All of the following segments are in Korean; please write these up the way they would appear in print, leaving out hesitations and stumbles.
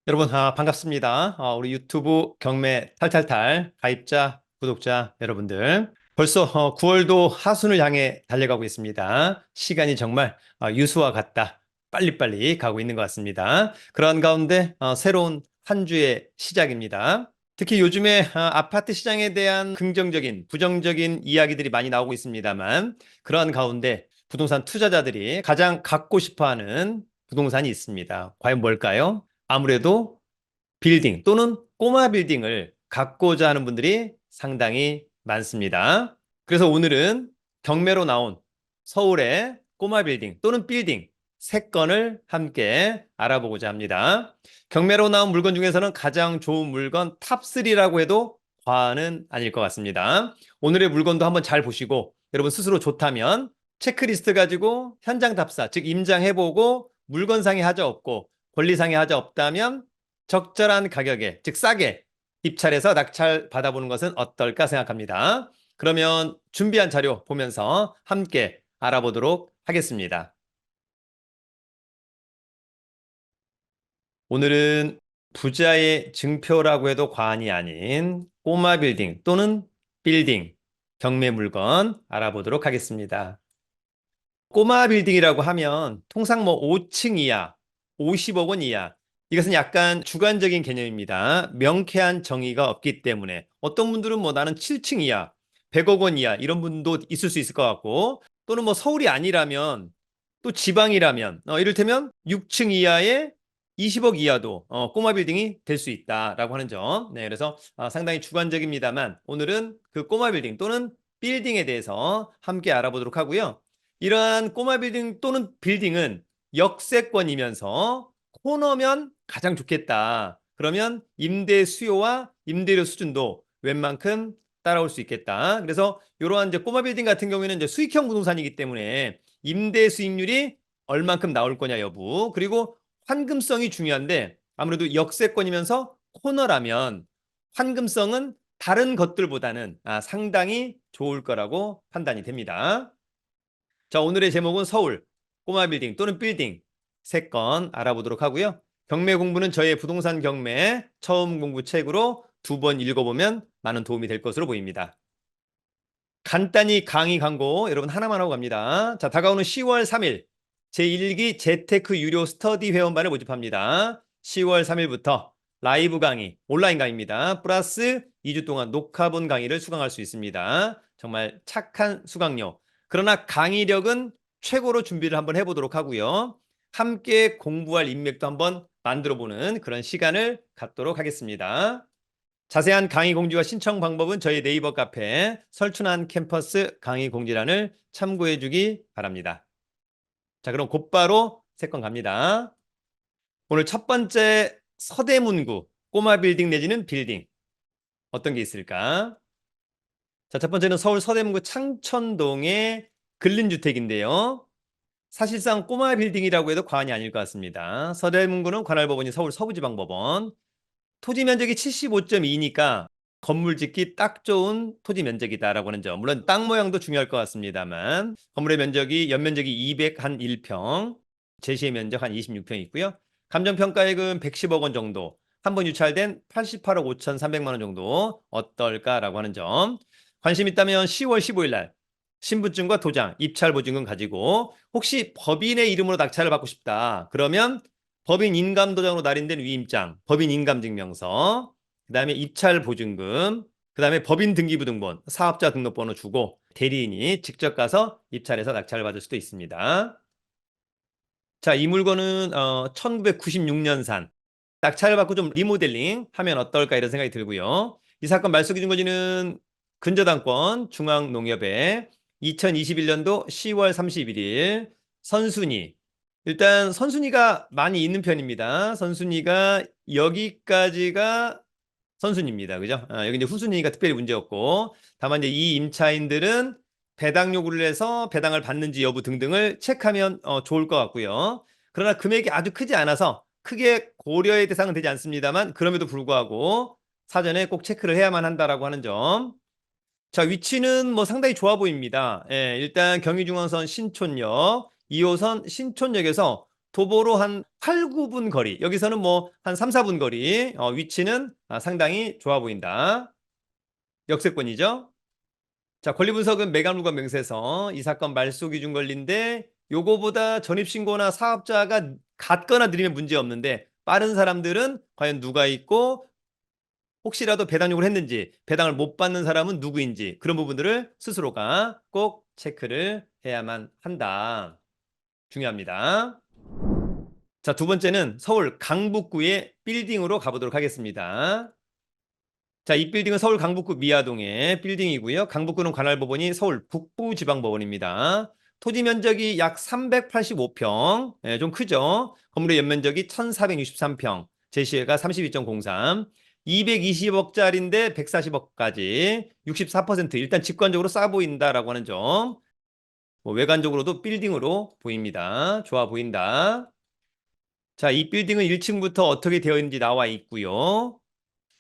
여러분, 반갑습니다. 우리 유튜브 경매 탈탈탈 가입자, 구독자 여러분들. 벌써 9월도 하순을 향해 달려가고 있습니다. 시간이 정말 유수와 같다. 빨리빨리 가고 있는 것 같습니다. 그런 가운데 새로운 한 주의 시작입니다. 특히 요즘에 아파트 시장에 대한 긍정적인, 부정적인 이야기들이 많이 나오고 있습니다만, 그러한 가운데 부동산 투자자들이 가장 갖고 싶어 하는 부동산이 있습니다. 과연 뭘까요? 아무래도 빌딩 또는 꼬마 빌딩을 갖고자 하는 분들이 상당히 많습니다. 그래서 오늘은 경매로 나온 서울의 꼬마 빌딩 또는 빌딩 3건을 함께 알아보고자 합니다. 경매로 나온 물건 중에서는 가장 좋은 물건 탑3라고 해도 과언은 아닐 것 같습니다. 오늘의 물건도 한번 잘 보시고 여러분 스스로 좋다면 체크리스트 가지고 현장 답사, 즉 임장해보고 물건상의 하자 없고 권리상의 하자 없다면 적절한 가격에, 즉 싸게 입찰해서 낙찰 받아보는 것은 어떨까 생각합니다. 그러면 준비한 자료 보면서 함께 알아보도록 하겠습니다. 오늘은 부자의 증표라고 해도 과언이 아닌 꼬마 빌딩 또는 빌딩 경매 물건 알아보도록 하겠습니다. 꼬마 빌딩이라고 하면 통상 뭐 5층 이하, 50억 원 이하, 이것은 약간 주관적인 개념입니다. 명쾌한 정의가 없기 때문에 어떤 분들은 뭐 나는 7층 이하, 100억 원 이하 이런 분도 있을 수 있을 것 같고, 또는 뭐 서울이 아니라면 또 지방이라면 이를테면 6층 이하의 20억 이하도 꼬마 빌딩이 될 수 있다라고 하는 점. 네, 그래서 상당히 주관적입니다만 오늘은 그 꼬마 빌딩 또는 빌딩에 대해서 함께 알아보도록 하고요. 이러한 꼬마 빌딩 또는 빌딩은 역세권이면서 코너면 가장 좋겠다. 그러면 임대 수요와 임대료 수준도 웬만큼 따라올 수 있겠다. 그래서 이러한 이제 꼬마 빌딩 같은 경우에는 이제 수익형 부동산이기 때문에 임대 수익률이 얼만큼 나올 거냐 여부, 그리고 환금성이 중요한데 아무래도 역세권이면서 코너라면 환금성은 다른 것들보다는 상당히 좋을 거라고 판단이 됩니다. 자, 오늘의 제목은 서울 꼬마 빌딩 또는 빌딩 3건 알아보도록 하고요. 경매 공부는 저의 부동산 경매 처음 공부 책으로 2번 읽어보면 많은 도움이 될 것으로 보입니다. 간단히 강의 광고 여러분 하나만 하고 갑니다. 자, 다가오는 10월 3일 제1기 재테크 유료 스터디 회원반을 모집합니다. 10월 3일부터 라이브 강의, 온라인 강의입니다. 플러스 2주 동안 녹화본 강의를 수강할 수 있습니다. 정말 착한 수강료. 그러나 강의력은 최고로 준비를 한번 해보도록 하고요. 함께 공부할 인맥도 한번 만들어보는 그런 시간을 갖도록 하겠습니다. 자세한 강의 공지와 신청 방법은 저희 네이버 카페 설춘한 캠퍼스 강의 공지란을 참고해 주기 바랍니다. 자, 그럼 곧바로 3건 갑니다. 오늘 첫 번째 서대문구 꼬마 빌딩 내지는 빌딩 어떤 게 있을까? 자, 첫 번째는 서울 서대문구 창천동의 근린주택인데요. 사실상 꼬마 빌딩이라고 해도 과언이 아닐 것 같습니다. 서대문구는 관할법원이 서울 서부지방법원, 토지 면적이 75.2니까 건물 짓기 딱 좋은 토지 면적이다라고 하는 점. 물론 땅 모양도 중요할 것 같습니다만 건물의 면적이 연면적이 201평, 제시의 면적 한 26평 있고요. 감정평가액은 110억 원 정도, 한 번 유찰된 88억 5,300만 원 정도 어떨까라고 하는 점. 관심 있다면 10월 15일 날 신분증과 도장, 입찰 보증금 가지고 혹시 법인의 이름으로 낙찰을 받고 싶다. 그러면 법인 인감도장으로 날인된 위임장, 법인 인감증명서, 그 다음에 입찰 보증금, 그 다음에 법인 등기부등본, 사업자 등록번호 주고 대리인이 직접 가서 입찰해서 낙찰을 받을 수도 있습니다. 자, 이 물건은 1996년산. 낙찰을 받고 좀 리모델링 하면 어떨까 이런 생각이 들고요. 이 사건 말소기준거지는 근저당권 중앙농협에 2021년도 10월 31일 선순위. 일단 선순위가 많이 있는 편입니다. 선순위가 여기까지가 선순위입니다. 그죠? 여기 이제 후순위가 특별히 문제였고, 다만 이제 이 임차인들은 배당 요구를 해서 배당을 받는지 여부 등등을 체크하면 좋을 것 같고요. 그러나 금액이 아주 크지 않아서 크게 고려의 대상은 되지 않습니다만 그럼에도 불구하고 사전에 꼭 체크를 해야만 한다라고 하는 점. 자, 위치는 뭐 상당히 좋아 보입니다. 예, 일단 경의중앙선 신촌역, 2호선 신촌역에서 도보로 한 8, 9분 거리. 여기서는 뭐 한 3, 4분 거리. 위치는 상당히 좋아 보인다. 역세권이죠. 자, 권리 분석은 매각물건 명세서. 이 사건 말소 기준 권리인데 요거보다 전입신고나 사업자가 같거나 느리면 문제 없는데 빠른 사람들은 과연 누가 있고 혹시라도 배당 요구를 했는지, 배당을 못 받는 사람은 누구인지 그런 부분들을 스스로가 꼭 체크를 해야만 한다. 중요합니다. 자, 두 번째는 서울 강북구의 빌딩으로 가보도록 하겠습니다. 자, 이 빌딩은 서울 강북구 미아동의 빌딩이고요. 강북구는 관할법원이 서울 북부지방법원입니다. 토지 면적이 약 385평, 좀 크죠? 건물의 연면적이 1463평, 제시가 32.03, 220억짜리인데 140억까지 64%. 일단 직관적으로 싸 보인다라고 하는 점. 뭐 외관적으로도 빌딩으로 보입니다. 좋아 보인다. 자, 이 빌딩은 1층부터 어떻게 되어 있는지 나와 있고요.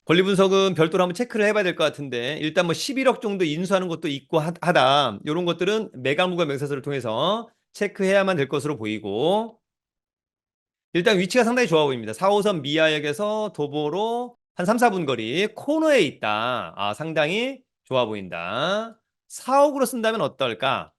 권리 분석은 별도로 한번 체크를 해봐야 될 것 같은데 일단 뭐 11억 정도 인수하는 것도 있고 하다. 이런 것들은 매각물과 명세서를 통해서 체크해야만 될 것으로 보이고 일단 위치가 상당히 좋아 보입니다. 4호선 미아역에서 도보로 한 3, 4분 거리 코너에 있다. 상당히 좋아 보인다. 4억으로 쓴다면 어떨까?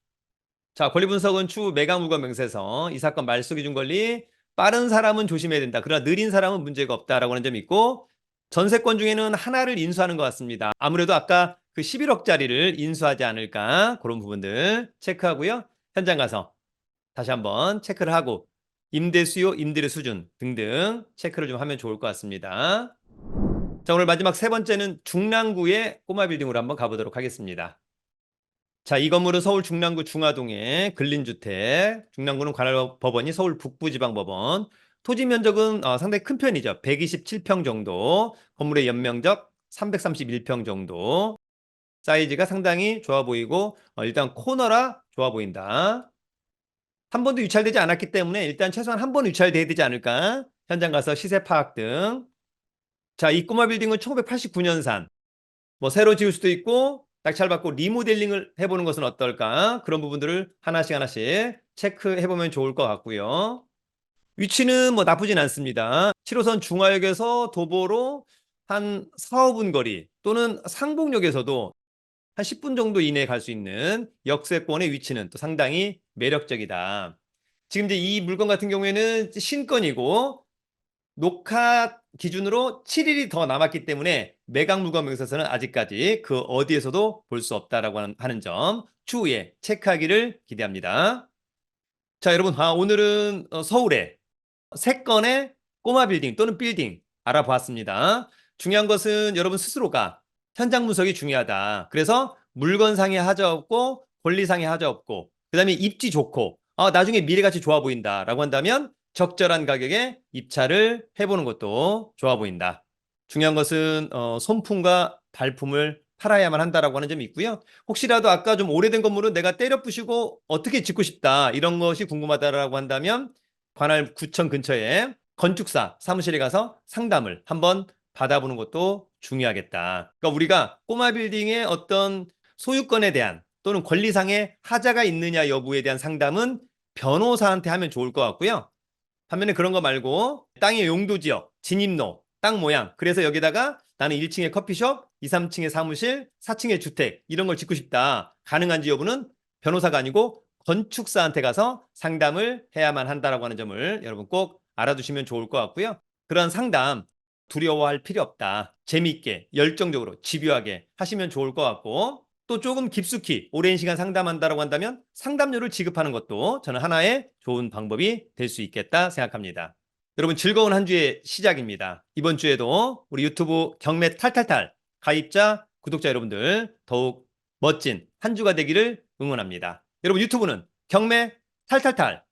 자, 권리 분석은 추후 매각물과 명세서, 이 사건 말소 기준 권리, 빠른 사람은 조심해야 된다. 그러나 느린 사람은 문제가 없다라고 하는 점이 있고, 전세권 중에는 하나를 인수하는 것 같습니다. 아무래도 아까 그 11억짜리를 인수하지 않을까 그런 부분들 체크하고요. 현장 가서 다시 한번 체크를 하고 임대 수요, 임대료 수준 등등 체크를 좀 하면 좋을 것 같습니다. 자, 오늘 마지막 세 번째는 중랑구의 꼬마 빌딩으로 한번 가보도록 하겠습니다. 자, 이 건물은 서울 중랑구 중화동의 근린주택, 중랑구는 관할법원이 서울 북부지방법원, 토지 면적은 상당히 큰 편이죠. 127평 정도, 건물의 연면적 331평 정도, 사이즈가 상당히 좋아 보이고 일단 코너라 좋아 보인다. 한 번도 유찰되지 않았기 때문에 일단 최소한 한 번 유찰돼야 되지 않을까? 현장 가서 시세 파악 등. 자, 이 꼬마 빌딩은 1989년산. 뭐 새로 지을 수도 있고 낙찰받고 리모델링을 해보는 것은 어떨까? 그런 부분들을 하나씩 하나씩 체크해보면 좋을 것 같고요. 위치는 뭐 나쁘진 않습니다. 7호선 중화역에서 도보로 한 4, 5분 거리 또는 상봉역에서도 한 10분 정도 이내에 갈 수 있는 역세권의 위치는 또 상당히 매력적이다. 지금 이제 이 물건 같은 경우에는 신건이고 녹화 기준으로 7일이 더 남았기 때문에 매각 물건 명세서는 아직까지 그 어디에서도 볼 수 없다라고 하는 점 추후에 체크하기를 기대합니다. 자, 여러분, 오늘은 서울의 세 건의 꼬마 빌딩 또는 빌딩 알아보았습니다. 중요한 것은 여러분 스스로가 현장 분석이 중요하다. 그래서 물건상의 하자 없고 권리상의 하자 없고 그다음에 입지 좋고 나중에 미래가치 좋아 보인다라고 한다면 적절한 가격에 입찰을 해보는 것도 좋아 보인다. 중요한 것은 손품과 발품을 팔아야만 한다라고 하는 점이 있고요. 혹시라도 아까 좀 오래된 건물은 내가 때려 부시고 어떻게 짓고 싶다 이런 것이 궁금하다라고 한다면 관할 구청 근처에 건축사 사무실에 가서 상담을 한번 받아보는 것도 중요하겠다. 그러니까 우리가 꼬마 빌딩의 어떤 소유권에 대한 또는 권리상의 하자가 있느냐 여부에 대한 상담은 변호사한테 하면 좋을 것 같고요. 반면에 그런 거 말고 땅의 용도 지역, 진입로, 땅 모양. 그래서 여기다가 나는 1층에 커피숍, 2, 3층에 사무실, 4층에 주택 이런 걸 짓고 싶다. 가능한지 여부는 변호사가 아니고 건축사한테 가서 상담을 해야만 한다라고 하는 점을 여러분 꼭 알아두시면 좋을 것 같고요. 그런 상담 두려워할 필요 없다. 재미있게, 열정적으로, 집요하게 하시면 좋을 것 같고 또 조금 깊숙이 오랜 시간 상담한다라고 한다면 상담료를 지급하는 것도 저는 하나의 좋은 방법이 될 수 있겠다 생각합니다. 여러분 즐거운 한 주의 시작입니다. 이번 주에도 우리 유튜브 경매 탈탈탈 가입자, 구독자 여러분들 더욱 멋진 한 주가 되기를 응원합니다. 여러분 유튜브는 경매 탈탈탈